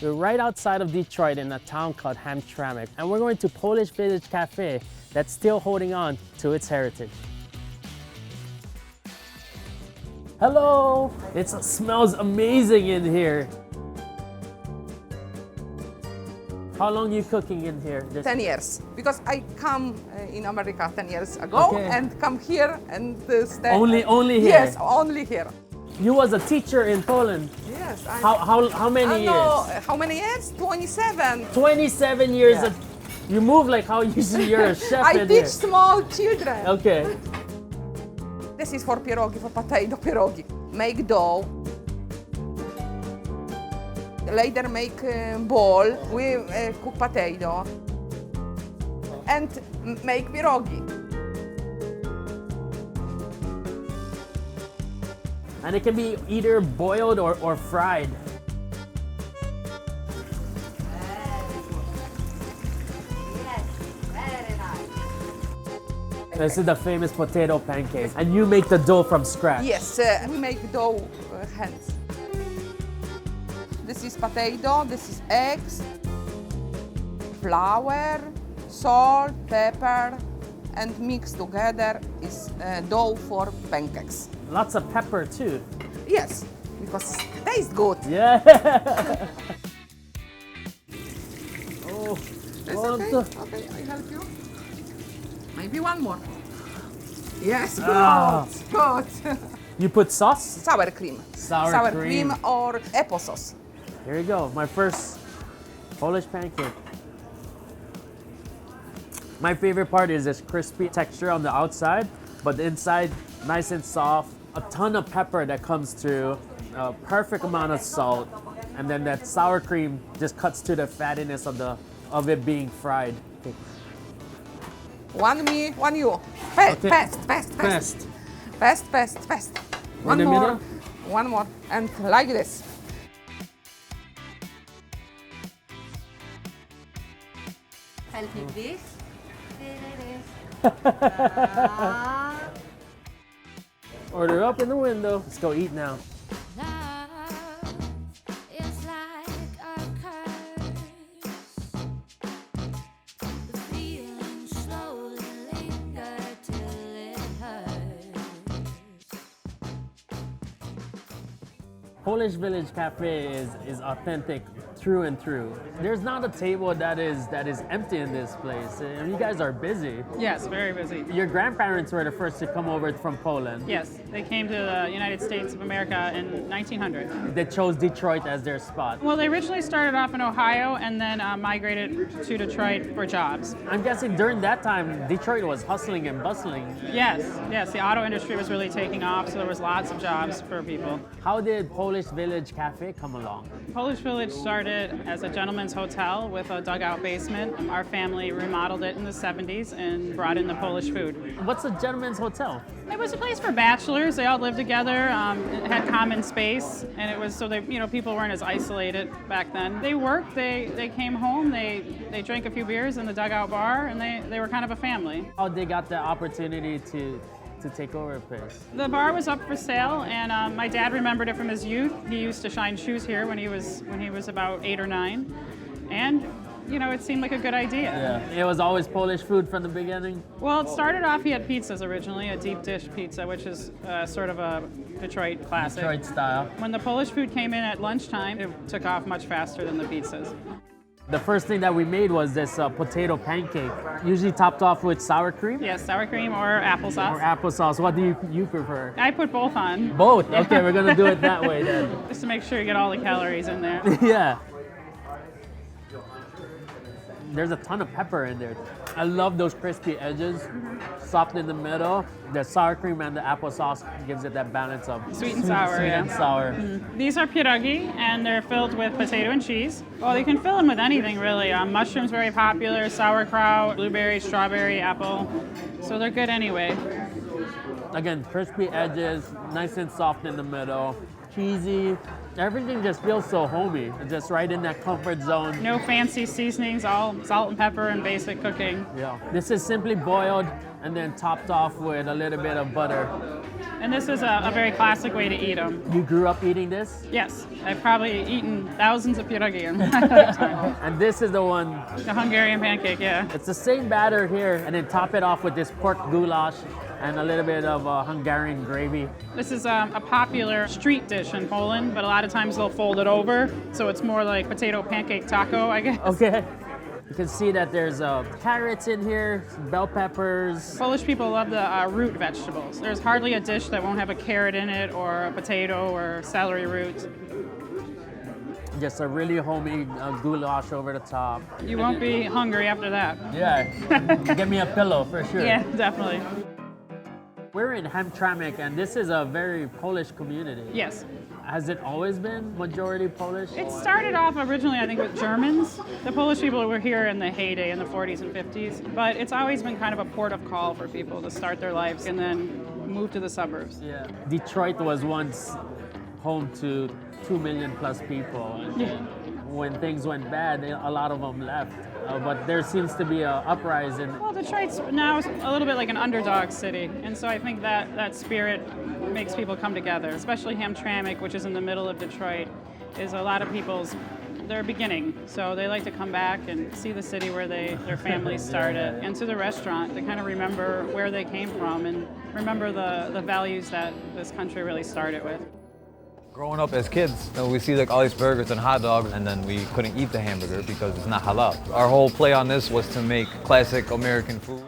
We're right outside of Detroit in a town called Hamtramck, and we're going to Polish Village Cafe that's still holding on to its heritage. Hello! It smells amazing in here. How long are you cooking in here? 10 years, because I come in America 10 years ago and come here and stay. Only here? Yes, only here. You was a teacher in Poland? Yes. How many years? How many years? 27. 27 years. Yeah. You move like how you're a chef I in teach here. small children. Okay. This is for pierogi, for potato pierogi. Make dough. Later make ball. We cook potato. And make pierogi. And it can be either boiled or fried. This is the famous potato pancake. And you make the dough from scratch. Yes, we make dough hands. This is potato, this is eggs, flour, salt, pepper, and mixed together is dough for pancakes. Lots of pepper too. Yes, because it tastes good. Yeah. Oh, It's okay. Okay, I help you. Maybe one more. Yes, good. Ah. Good. You put sauce? Sour cream. Sour cream or apple sauce. Here you go, my first Polish pancake. My favorite part is this crispy texture on the outside, but the inside nice and soft. A ton of pepper that comes through, a perfect amount of salt, and then that sour cream just cuts to the fattiness of it being fried. Okay. One me, one you. Fast, Okay. fast. In the middle? One more, and like this. Help me, please. Order up in the window. Let's go eat now. Love is like a curse. The feeling slowly lingers till it hurts. Polish Village Cafe is authentic through and through. There's not a table that is empty in this place. You guys are busy. Yes, very busy. Your grandparents were the first to come over from Poland. Yes, they came to the United States of America in 1900. They chose Detroit as their spot. Well, they originally started off in Ohio and then migrated to Detroit for jobs. I'm guessing during that time, Detroit was hustling and bustling. Yes, the auto industry was really taking off, so there was lots of jobs for people. How did Polish Village Cafe come along? Polish Village started as a gentleman's hotel with a dugout basement. Our family remodeled it in the 70s and brought in the Polish food. What's a gentleman's hotel? It was a place for bachelors. They all lived together. It had common space, and it was so they, people weren't as isolated back then. They worked. They came home. They drank a few beers in the dugout bar, and they were kind of a family. How they got the opportunity to take over a place? The bar was up for sale, and my dad remembered it from his youth. He used to shine shoes here when he was about 8 or 9, and it seemed like a good idea. Yeah, it was always Polish food from the beginning. Well, it started off, he had pizzas originally, a deep dish pizza, which is sort of a Detroit classic. Detroit style. When the Polish food came in at lunchtime, it took off much faster than the pizzas. The first thing that we made was this potato pancake, usually topped off with sour cream. Yes, sour cream or applesauce. Or applesauce. What do you prefer? I put both on. Both? Okay, we're gonna do it that way then. Just to make sure you get all the calories in there. Yeah. There's a ton of pepper in there. I love those crispy edges, soft in the middle. The sour cream and the applesauce gives it that balance of Sweet and sour, sweet yeah. and sour. These are pierogi, and they're filled with potato and cheese. Well, you can fill them with anything, really. Mushrooms very popular, sauerkraut, blueberry, strawberry, apple. So they're good anyway. Again, crispy edges, nice and soft in the middle, cheesy. Everything just feels so homey. It's just right in that comfort zone. No fancy seasonings, all salt and pepper and basic cooking. Yeah. This is simply boiled and then topped off with a little bit of butter. And this is a very classic way to eat them. You grew up eating this? Yes, I've probably eaten thousands of pierogi in my lifetime. And this is the one, The Hungarian pancake, yeah. it's the same batter here, and then top it off with this pork goulash and a little bit of Hungarian gravy. This is a popular street dish in Poland, but a lot of times they'll fold it over, so it's more like potato pancake taco, I guess. Okay. You can see that there's carrots in here, bell peppers. Polish people love the root vegetables. There's hardly a dish that won't have a carrot in it, or a potato, or celery root. Just a really homey goulash over the top. You won't be hungry after that. Yeah, get me a pillow for sure. Yeah, definitely. We're in Hamtramck, and this is a very Polish community. Yes. Has it always been majority Polish? It started off originally, I think, with Germans. The Polish people were here in the heyday in the 40s and 50s, but it's always been kind of a port of call for people to start their lives and then move to the suburbs. Yeah. Detroit was once home to 2 million plus people. Yeah. When things went bad, a lot of them left. But there seems to be an uprising. Well, Detroit's now a little bit like an underdog city, and so I think that spirit makes people come together, especially Hamtramck, which is in the middle of Detroit, is a lot of people's their beginning. So they like to come back and see the city where their families started, and to the restaurant to kind of remember where they came from and remember the values that this country really started with. Growing up as kids, we see like all these burgers and hot dogs, and then we couldn't eat the hamburger because it's not halal. Our whole play on this was to make classic American food.